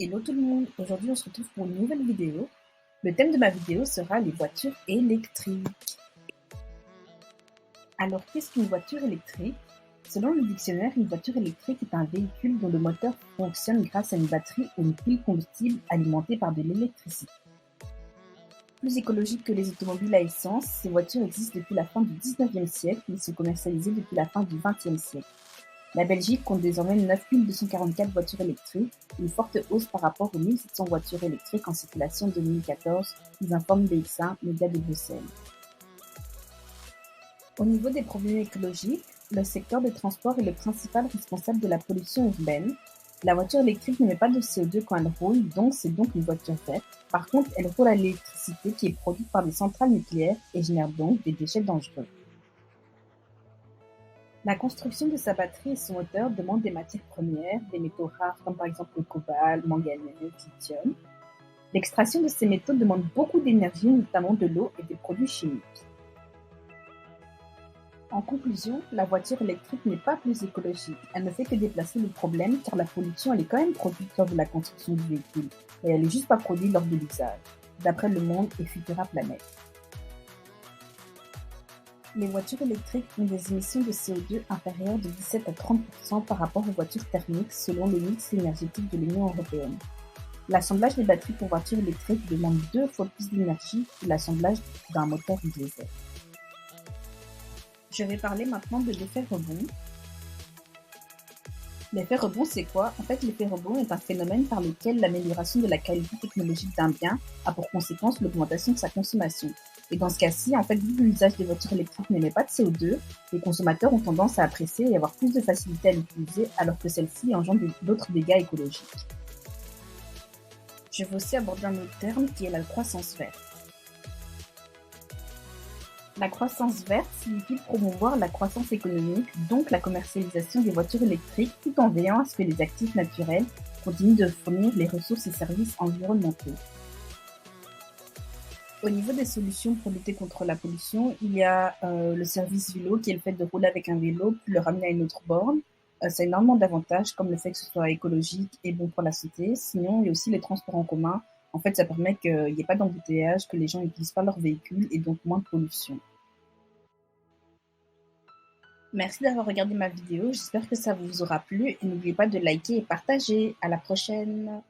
Hello tout le monde, aujourd'hui on se retrouve pour une nouvelle vidéo. Le thème de ma vidéo sera les voitures électriques. Alors qu'est-ce qu'une voiture électrique? Selon le dictionnaire, une voiture électrique est un véhicule dont le moteur fonctionne grâce à une batterie ou une pile combustible alimentée par de l'électricité. Plus écologiques que les automobiles à essence, ces voitures existent depuis la fin du 19e siècle et sont commercialisées depuis la fin du 20e siècle. La Belgique compte désormais 9 244 voitures électriques, une forte hausse par rapport aux 1700 voitures électriques en circulation en 2014, nous informe BX1, média de Bruxelles. Au niveau des problèmes écologiques, le secteur des transports est le principal responsable de la pollution urbaine. La voiture électrique n'émet pas de CO2 quand elle roule, donc c'est donc une voiture verte. Par contre, elle roule à l'électricité qui est produite par des centrales nucléaires et génère donc des déchets dangereux. La construction de sa batterie et son moteur demande des matières premières, des métaux rares comme par exemple le cobalt, manganèse, lithium. L'extraction de ces métaux demande beaucoup d'énergie, notamment de l'eau et des produits chimiques. En conclusion, la voiture électrique n'est pas plus écologique. Elle ne fait que déplacer le problème car la pollution elle est quand même produite lors de la construction du véhicule et elle n'est juste pas produite lors de l'usage, d'après Le Monde et Futura Planète. Les voitures électriques ont des émissions de CO2 inférieures de 17 à 30% par rapport aux voitures thermiques selon le mix énergétique de l'Union européenne. L'assemblage des batteries pour voitures électriques demande 2 fois plus d'énergie que l'assemblage d'un moteur diesel. Je vais parler maintenant de l'effet rebond. L'effet rebond, c'est quoi? En fait, l'effet rebond est un phénomène par lequel l'amélioration de la qualité technologique d'un bien a pour conséquence l'augmentation de sa consommation. Et dans ce cas-ci, en fait, vu que l'usage des voitures électriques n'émet pas de CO2, les consommateurs ont tendance à apprécier et avoir plus de facilité à l'utiliser, alors que celle-ci engendre d'autres dégâts écologiques. Je vais aussi aborder un autre terme qui est la croissance verte. La croissance verte signifie promouvoir la croissance économique, donc la commercialisation des voitures électriques, tout en veillant à ce que les actifs naturels continuent de fournir les ressources et services environnementaux. Au niveau des solutions pour lutter contre la pollution, il y a le service vélo qui est le fait de rouler avec un vélo puis le ramener à une autre borne. Ça a énormément d'avantages comme le fait que ce soit écologique et bon pour la santé. Sinon, il y a aussi les transports en commun. En fait, ça permet qu'il n'y ait pas d'embouteillage, que les gens n'utilisent pas leur véhicule et donc moins de pollution. Merci d'avoir regardé ma vidéo, j'espère que ça vous aura plu et n'oubliez pas de liker et partager. À la prochaine!